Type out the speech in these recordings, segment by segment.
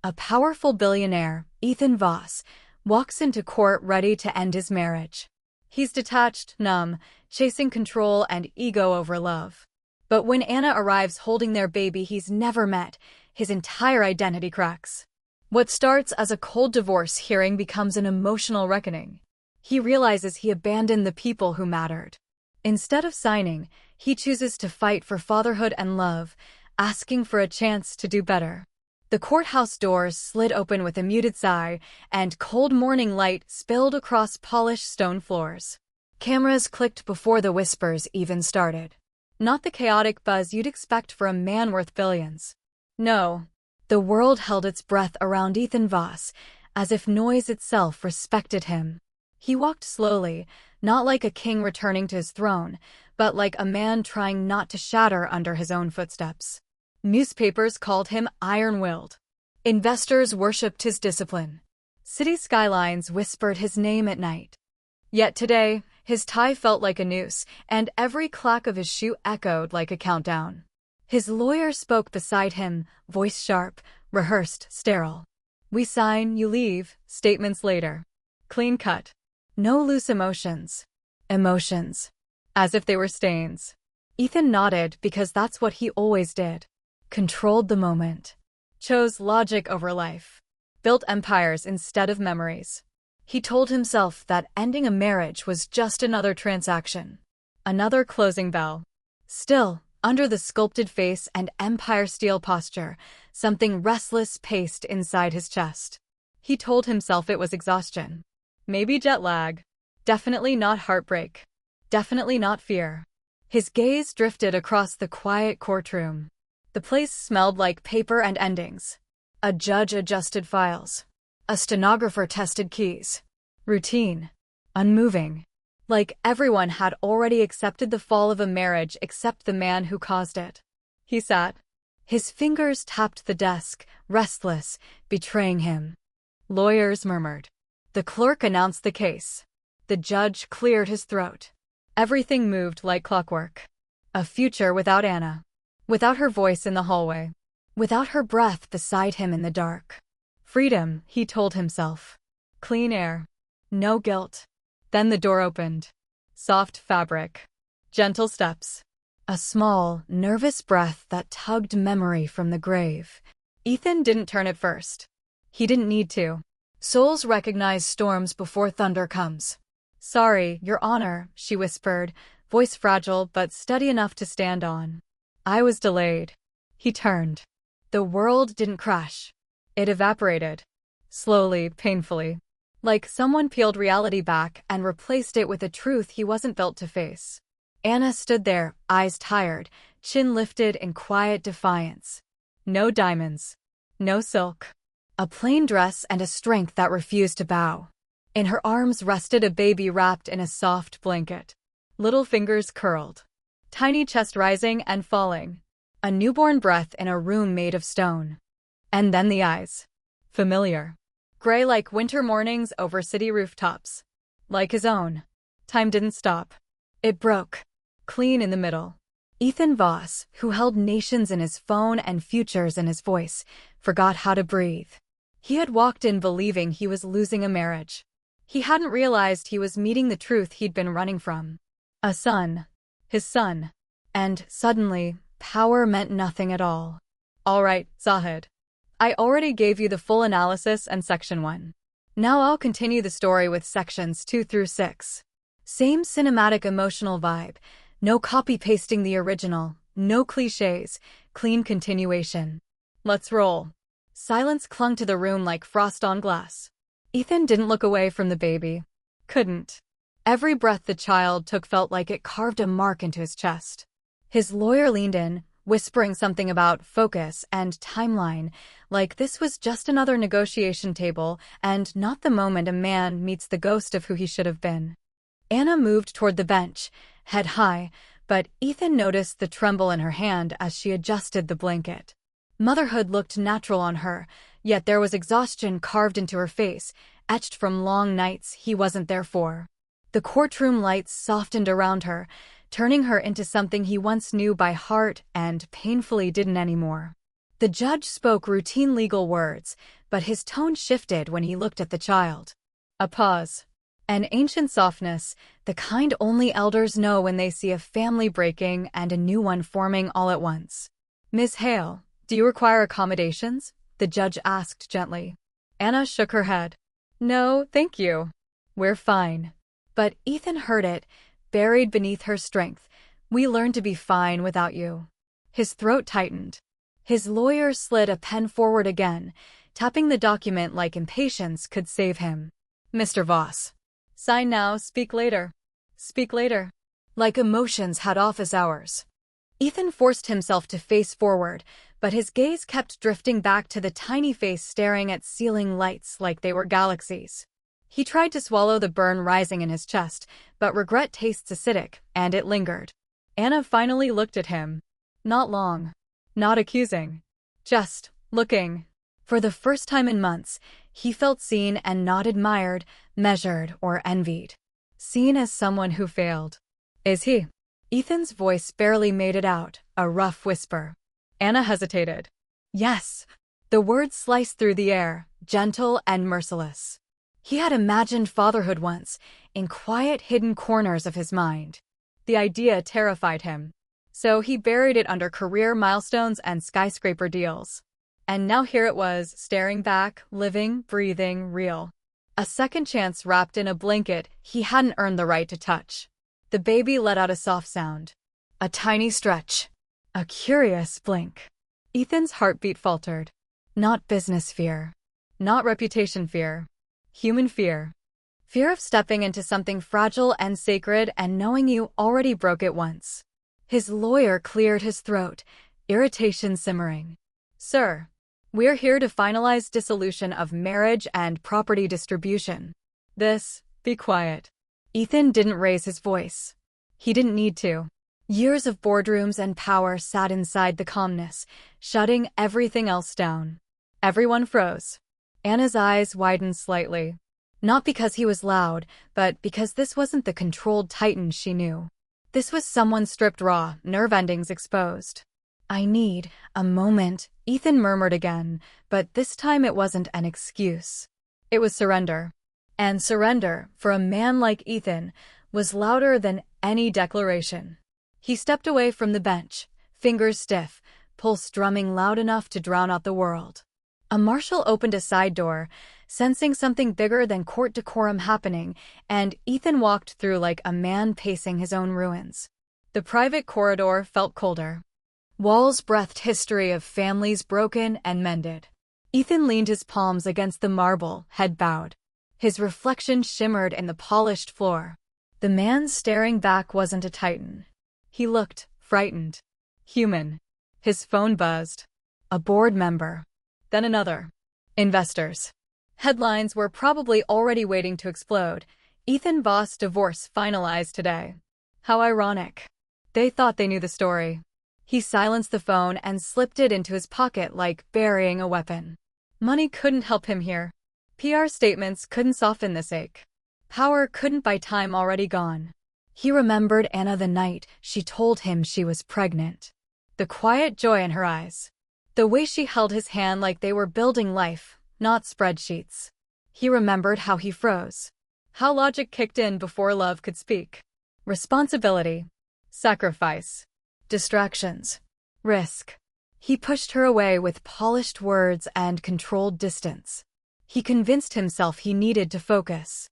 A powerful billionaire, Ethan Voss, walks into court ready to end his marriage. He's detached, numb, chasing control and ego over love. But when Anna arrives holding their baby he's never met, his entire identity cracks. What starts as a cold divorce hearing becomes an emotional reckoning. He realizes he abandoned the people who mattered. Instead of signing, he chooses to fight for fatherhood and love, asking for a chance to do better. The courthouse doors slid open with a muted sigh, and cold morning light spilled across polished stone floors. Cameras clicked before the whispers even started. Not the chaotic buzz you'd expect for a man worth billions. No. The world held its breath around Ethan Voss, as if noise itself respected him. He walked slowly, not like a king returning to his throne, but like a man trying not to shatter under his own footsteps. Newspapers called him iron-willed. Investors worshipped his discipline. City skylines whispered his name at night. Yet today, his tie felt like a noose, and every clack of his shoe echoed like a countdown. His lawyer spoke beside him, voice sharp, rehearsed, sterile. "We sign, you leave," statements later. Clean cut. No loose emotions. Emotions. As if they were stains. Ethan nodded because that's what he always did. Controlled the moment. Chose logic over life. Built empires instead of memories. He told himself that ending a marriage was just another transaction. Another closing bell. Still, under the sculpted face and empire steel posture, something restless paced inside his chest. He told himself it was exhaustion. Maybe jet lag. Definitely not heartbreak. Definitely not fear. His gaze drifted across the quiet courtroom. The place smelled like paper and endings. A judge adjusted files. A stenographer tested keys. Routine. Unmoving. Like everyone had already accepted the fall of a marriage except the man who caused it. He sat. His fingers tapped the desk, restless, betraying him. Lawyers murmured. The clerk announced the case. The judge cleared his throat. Everything moved like clockwork. A future without Anna. Without her voice in the hallway. Without her breath beside him in the dark. Freedom, he told himself. Clean air. No guilt. Then the door opened. Soft fabric. Gentle steps. A small, nervous breath that tugged memory from the grave. Ethan didn't turn at first. He didn't need to. Souls recognize storms before thunder comes. "Sorry, Your Honor," she whispered, voice fragile but steady enough to stand on. "I was delayed." He turned. The world didn't crash. It evaporated. Slowly, painfully. Like someone peeled reality back and replaced it with a truth he wasn't built to face. Anna stood there, eyes tired, chin lifted in quiet defiance. No diamonds. No silk. A plain dress and a strength that refused to bow. In her arms rested a baby wrapped in a soft blanket. Little fingers curled. Tiny chest rising and falling. A newborn breath in a room made of stone. And then the eyes. Familiar. Gray like winter mornings over city rooftops. Like his own. Time didn't stop. It broke. Clean in the middle. Ethan Voss, who held nations in his phone and futures in his voice, forgot how to breathe. He had walked in believing he was losing a marriage. He hadn't realized he was meeting the truth he'd been running from. A son. His son. And, suddenly, power meant nothing at all. "All right, Zahid. I already gave you the full analysis and Section 1. Now I'll continue the story with Sections 2 through 6. Same cinematic emotional vibe. No copy-pasting the original. No cliches. Clean continuation. Let's roll." Silence clung to the room like frost on glass. Ethan didn't look away from the baby. Couldn't. Every breath the child took felt like it carved a mark into his chest. His lawyer leaned in, whispering something about focus and timeline, like this was just another negotiation table and not the moment a man meets the ghost of who he should have been. Anna moved toward the bench, head high, but Ethan noticed the tremble in her hand as she adjusted the blanket. Motherhood looked natural on her, yet there was exhaustion carved into her face, etched from long nights he wasn't there for. The courtroom lights softened around her, turning her into something he once knew by heart and painfully didn't anymore. The judge spoke routine legal words, but his tone shifted when he looked at the child. A pause. An ancient softness, the kind only elders know when they see a family breaking and a new one forming all at once. "Miss Hale, do you require accommodations?" the judge asked gently. Anna shook her head. "No, thank you. We're fine." But Ethan heard it, buried beneath her strength. "We learned to be fine without you." His throat tightened. His lawyer slid a pen forward again, tapping the document like impatience could save him. "Mr. Voss. Sign now, speak later. Speak later." Like emotions had office hours. Ethan forced himself to face forward, but his gaze kept drifting back to the tiny face staring at ceiling lights like they were galaxies. He tried to swallow the burn rising in his chest, but regret tastes acidic, and it lingered. Anna finally looked at him. Not long. Not accusing. Just looking. For the first time in months, he felt seen and not admired, measured, or envied. Seen as someone who failed. "Is he?" Ethan's voice barely made it out, a rough whisper. Anna hesitated. "Yes." The words sliced through the air, gentle and merciless. He had imagined fatherhood once, in quiet hidden corners of his mind. The idea terrified him. So he buried it under career milestones and skyscraper deals. And now here it was, staring back, living, breathing, real. A second chance wrapped in a blanket he hadn't earned the right to touch. The baby let out a soft sound. A tiny stretch. A curious blink. Ethan's heartbeat faltered. Not business fear. Not reputation fear. Human fear. Fear of stepping into something fragile and sacred and knowing you already broke it once. His lawyer cleared his throat, irritation simmering. "Sir, we're here to finalize dissolution of marriage and property distribution. Be quiet." Ethan didn't raise his voice. He didn't need to. Years of boardrooms and power sat inside the calmness, shutting everything else down. Everyone froze. Anna's eyes widened slightly. Not because he was loud, but because this wasn't the controlled titan she knew. This was someone stripped raw, nerve endings exposed. "I need a moment," Ethan murmured again, but this time it wasn't an excuse. It was surrender. And surrender, for a man like Ethan, was louder than any declaration. He stepped away from the bench, fingers stiff, pulse drumming loud enough to drown out the world. A marshal opened a side door, sensing something bigger than court decorum happening, and Ethan walked through like a man pacing his own ruins. The private corridor felt colder. Walls breathed history of families broken and mended. Ethan leaned his palms against the marble, head bowed. His reflection shimmered in the polished floor. The man staring back wasn't a titan. He looked frightened. Human. His phone buzzed. A board member. Then another. Investors. Headlines were probably already waiting to explode. Ethan Voss divorce finalized today. How ironic. They thought they knew the story. He silenced the phone and slipped it into his pocket like burying a weapon. Money couldn't help him here. PR statements couldn't soften this ache. Power couldn't buy time already gone. He remembered Anna the night she told him she was pregnant. The quiet joy in her eyes. The way she held his hand like they were building life, not spreadsheets. He remembered how he froze. How logic kicked in before love could speak. Responsibility. Sacrifice. Distractions. Risk. He pushed her away with polished words and controlled distance. He convinced himself he needed to focus.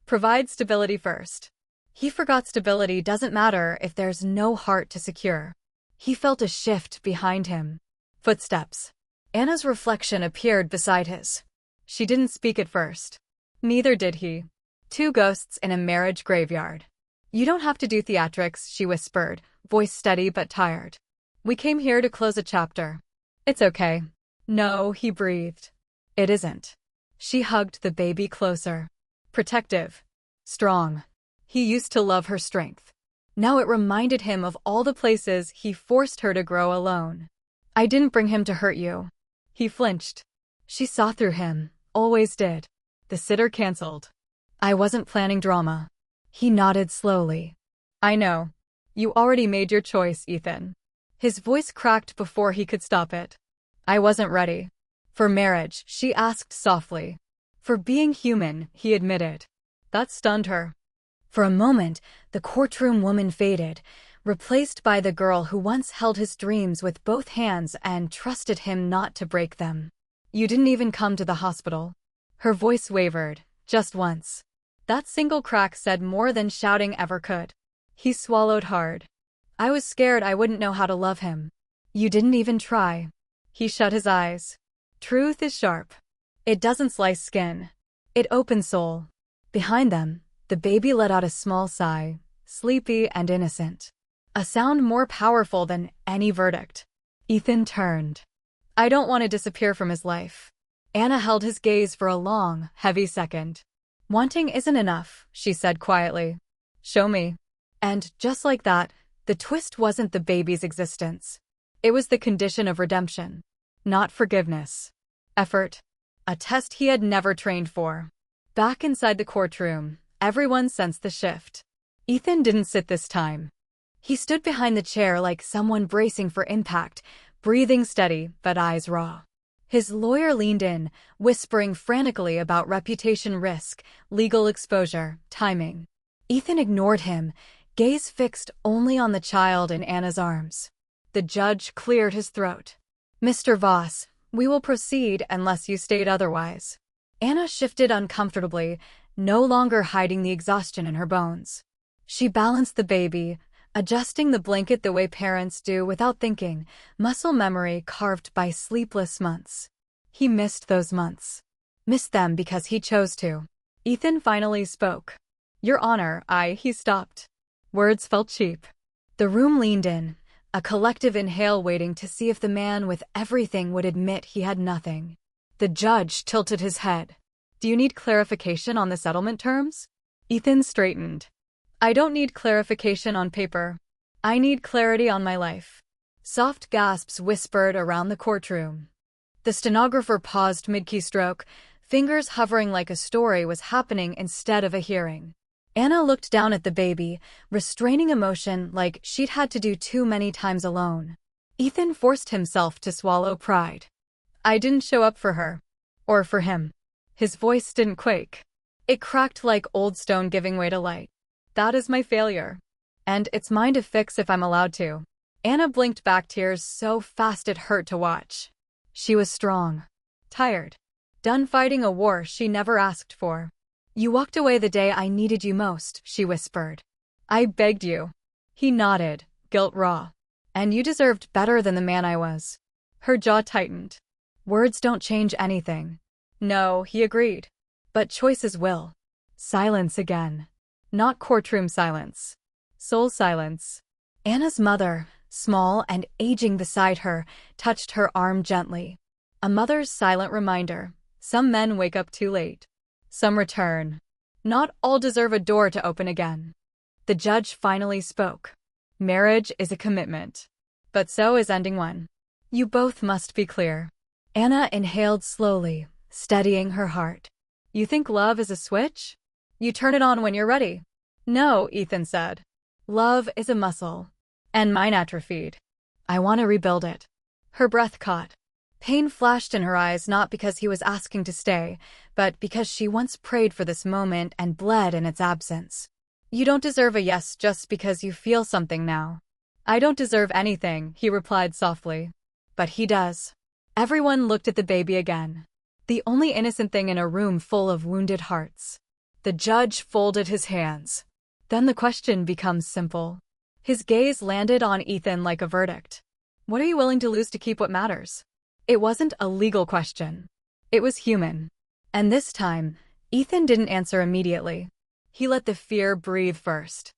Provide stability first. He forgot stability doesn't matter if there's no heart to secure. He felt a shift behind him. Footsteps. Anna's reflection appeared beside his. She didn't speak at first. Neither did he. Two ghosts in a marriage graveyard. "You don't have to do theatrics," she whispered, voice steady but tired. "We came here to close a chapter." "It's okay." "No," he breathed. "It isn't." She hugged the baby closer. Protective. Strong. He used to love her strength. Now it reminded him of all the places he forced her to grow alone. "I didn't bring him to hurt you." He flinched. She saw through him, always did. The sitter canceled. "I wasn't planning drama." He nodded slowly. "I know. You already made your choice, Ethan." His voice cracked before he could stop it. I wasn't ready. For marriage, she asked softly. For being human, he admitted. That stunned her. For a moment, the courtroom woman faded, replaced by the girl who once held his dreams with both hands and trusted him not to break them. You didn't even come to the hospital. Her voice wavered, just once. That single crack said more than shouting ever could. He swallowed hard. I was scared I wouldn't know how to love him. You didn't even try. He shut his eyes. Truth is sharp. It doesn't slice skin. It opens soul. Behind them, the baby let out a small sigh, sleepy and innocent. A sound more powerful than any verdict. Ethan turned. I don't want to disappear from his life. Anna held his gaze for a long, heavy second. Wanting isn't enough, she said quietly. Show me. And, just like that, the twist wasn't the baby's existence. It was the condition of redemption. Not forgiveness. Effort. A test he had never trained for. Back inside the courtroom, everyone sensed the shift. Ethan didn't sit this time. He stood behind the chair like someone bracing for impact, breathing steady but eyes raw. His lawyer leaned in, whispering frantically about reputation risk, legal exposure, timing. Ethan ignored him, gaze fixed only on the child in Anna's arms. The judge cleared his throat. Mr. Voss, we will proceed unless you state otherwise. Anna shifted uncomfortably, no longer hiding the exhaustion in her bones. She balanced the baby, adjusting the blanket the way parents do without thinking, muscle memory carved by sleepless months. He missed those months. Missed them because he chose to. Ethan finally spoke. Your Honor, he stopped. Words felt cheap. The room leaned in, a collective inhale waiting to see if the man with everything would admit he had nothing. The judge tilted his head. Do you need clarification on the settlement terms? Ethan straightened. I don't need clarification on paper. I need clarity on my life. Soft gasps whispered around the courtroom. The stenographer paused mid-keystroke, fingers hovering like a story was happening instead of a hearing. Anna looked down at the baby, restraining emotion like she'd had to do too many times alone. Ethan forced himself to swallow pride. I didn't show up for her. Or for him. His voice didn't quake. It cracked like old stone giving way to light. That is my failure. And it's mine to fix if I'm allowed to. Anna blinked back, tears so fast it hurt to watch. She was strong. Tired. Done fighting a war she never asked for. You walked away the day I needed you most, she whispered. I begged you. He nodded, guilt raw. And you deserved better than the man I was. Her jaw tightened. Words don't change anything. No, he agreed. But choices will. Silence again. Not courtroom silence. Soul silence. Anna's mother, small and aging beside her, touched her arm gently. A mother's silent reminder. Some men wake up too late. Some return. Not all deserve a door to open again. The judge finally spoke. Marriage is a commitment. But so is ending one. You both must be clear. Anna inhaled slowly, steadying her heart. You think love is a switch? You turn it on when you're ready. No, Ethan said. Love is a muscle. And mine atrophied. I want to rebuild it. Her breath caught. Pain flashed in her eyes not because he was asking to stay, but because she once prayed for this moment and bled in its absence. You don't deserve a yes just because you feel something now. I don't deserve anything, he replied softly. But he does. Everyone looked at the baby again. The only innocent thing in a room full of wounded hearts. The judge folded his hands. Then the question becomes simple. His gaze landed on Ethan like a verdict. What are you willing to lose to keep what matters? It wasn't a legal question. It was human. And this time, Ethan didn't answer immediately. He let the fear breathe first.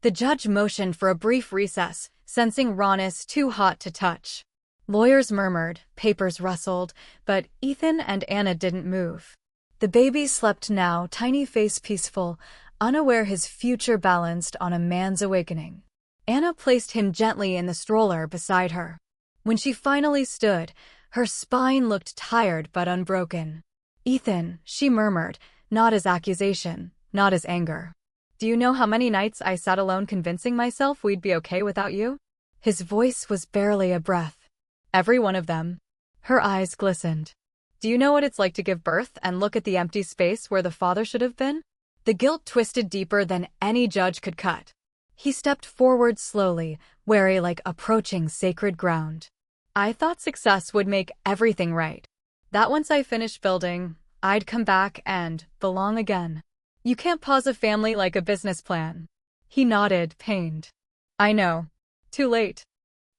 The judge motioned for a brief recess, sensing rawness too hot to touch. Lawyers murmured, papers rustled, but Ethan and Anna didn't move. The baby slept now, tiny face peaceful, unaware his future balanced on a man's awakening. Anna placed him gently in the stroller beside her. When she finally stood, her spine looked tired but unbroken. Ethan, she murmured, not as accusation, not as anger. Do you know how many nights I sat alone convincing myself we'd be okay without you? His voice was barely a breath. Every one of them. Her eyes glistened. Do you know what it's like to give birth and look at the empty space where the father should have been? The guilt twisted deeper than any judge could cut. He stepped forward slowly, wary like approaching sacred ground. I thought success would make everything right. That once I finished building, I'd come back and belong again. You can't pause a family like a business plan. He nodded, pained. I know. Too late.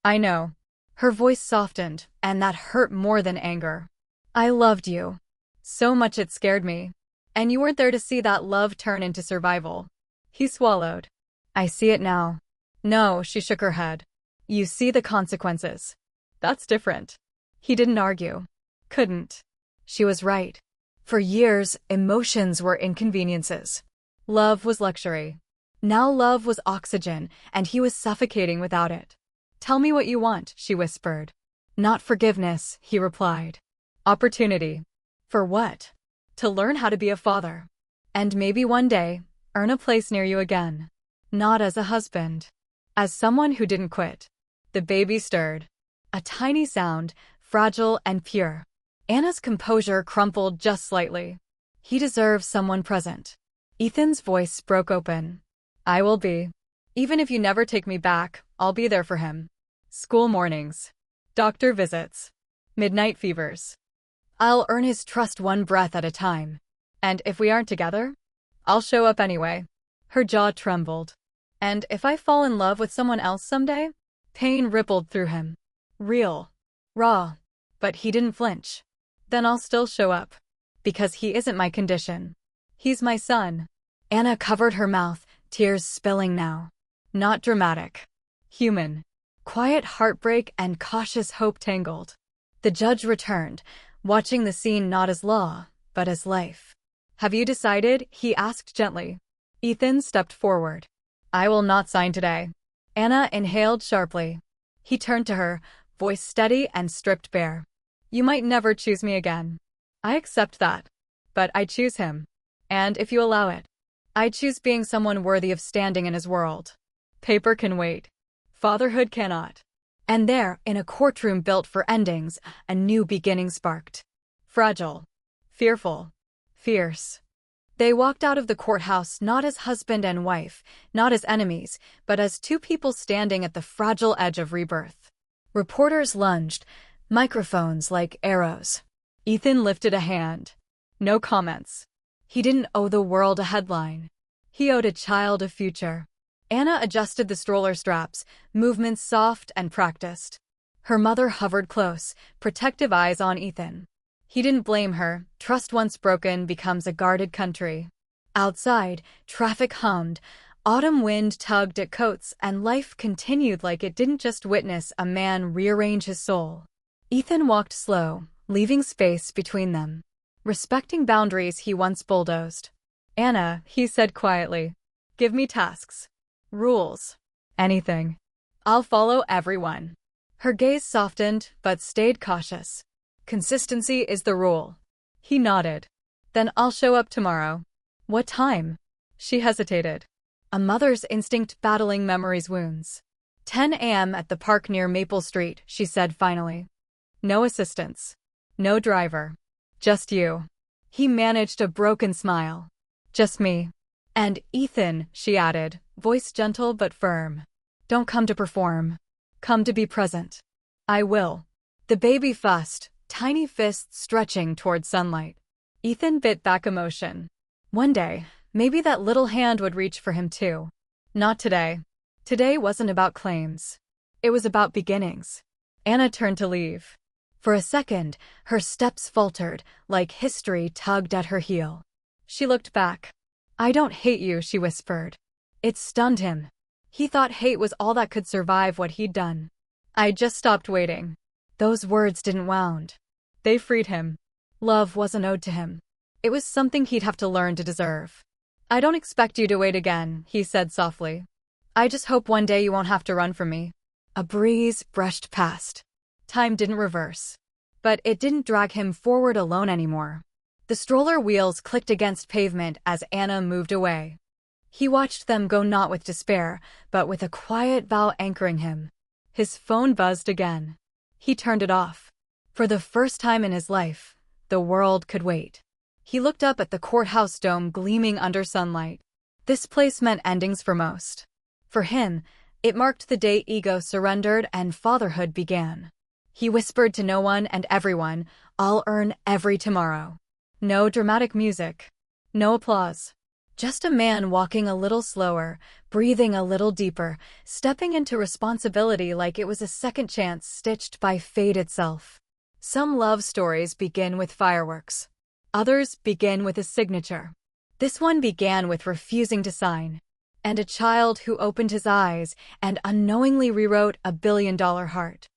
I know. Her voice softened, and that hurt more than anger. I loved you. So much it scared me. And you weren't there to see that love turn into survival. He swallowed. I see it now. No, she shook her head. You see the consequences. That's different. He didn't argue. Couldn't. She was right. For years, emotions were inconveniences. Love was luxury. Now love was oxygen, and he was suffocating without it. Tell me what you want, she whispered. Not forgiveness, he replied. Opportunity. For what? To learn how to be a father. And maybe one day, earn a place near you again. Not as a husband. As someone who didn't quit. The baby stirred. A tiny sound, fragile and pure. Anna's composure crumpled just slightly. He deserves someone present. Ethan's voice broke open. I will be. Even if you never take me back, I'll be there for him. School mornings. Doctor visits. Midnight fevers. I'll earn his trust one breath at a time. And if we aren't together, I'll show up anyway. Her jaw trembled. And if I fall in love with someone else someday? Pain rippled through him. Real. Raw. But he didn't flinch. Then I'll still show up. Because he isn't my condition. He's my son. Anna covered her mouth, tears spilling now. Not dramatic. Human. Quiet heartbreak and cautious hope tangled. The judge returned, watching the scene not as law, but as life. Have you decided? He asked gently. Ethan stepped forward. I will not sign today. Anna inhaled sharply. He turned to her, voice steady and stripped bare. You might never choose me again. I accept that. But I choose him. And if you allow it, I choose being someone worthy of standing in his world. Paper can wait. Fatherhood cannot. And there, in a courtroom built for endings, a new beginning sparked. Fragile. Fearful. Fierce. They walked out of the courthouse not as husband and wife, not as enemies, but as two people standing at the fragile edge of rebirth. Reporters lunged, microphones like arrows. Ethan lifted a hand. No comments. He didn't owe the world a headline. He owed a child a future. Anna adjusted the stroller straps, movements soft and practiced. Her mother hovered close, protective eyes on Ethan. He didn't blame her. Trust once broken becomes a guarded country. Outside, traffic hummed, autumn wind tugged at coats, and life continued like it didn't just witness a man rearrange his soul. Ethan walked slow, leaving space between them. Respecting boundaries he once bulldozed. Anna, he said quietly, give me tasks. Rules. Anything. I'll follow everyone. Her gaze softened, but stayed cautious. Consistency is the rule. He nodded. Then I'll show up tomorrow. What time? She hesitated. A mother's instinct battling memory's wounds. 10 a.m. at the park near Maple Street, she said finally. No assistance. No driver. Just you. He managed a broken smile. Just me. And Ethan, she added, voice gentle but firm. Don't come to perform. Come to be present. I will. The baby fussed, tiny fists stretching toward sunlight. Ethan bit back emotion. One day, maybe that little hand would reach for him too. Not today. Today wasn't about claims. It was about beginnings. Anna turned to leave. For a second, her steps faltered, like history tugged at her heel. She looked back. I don't hate you, she whispered. It stunned him. He thought hate was all that could survive what he'd done. I just stopped waiting. Those words didn't wound. They freed him. Love wasn't owed to him. It was something he'd have to learn to deserve. I don't expect you to wait again, he said softly. I just hope one day you won't have to run from me. A breeze brushed past. Time didn't reverse. But it didn't drag him forward alone anymore. The stroller wheels clicked against pavement as Anna moved away. He watched them go not with despair, but with a quiet vow anchoring him. His phone buzzed again. He turned it off. For the first time in his life, the world could wait. He looked up at the courthouse dome gleaming under sunlight. This place meant endings for most. For him, it marked the day ego surrendered and fatherhood began. He whispered to no one and everyone, "I'll earn every tomorrow." No dramatic music. No applause. Just a man walking a little slower, breathing a little deeper, stepping into responsibility like it was a second chance stitched by fate itself. Some love stories begin with fireworks. Others begin with a signature. This one began with refusing to sign, and a child who opened his eyes and unknowingly rewrote a billion-dollar heart.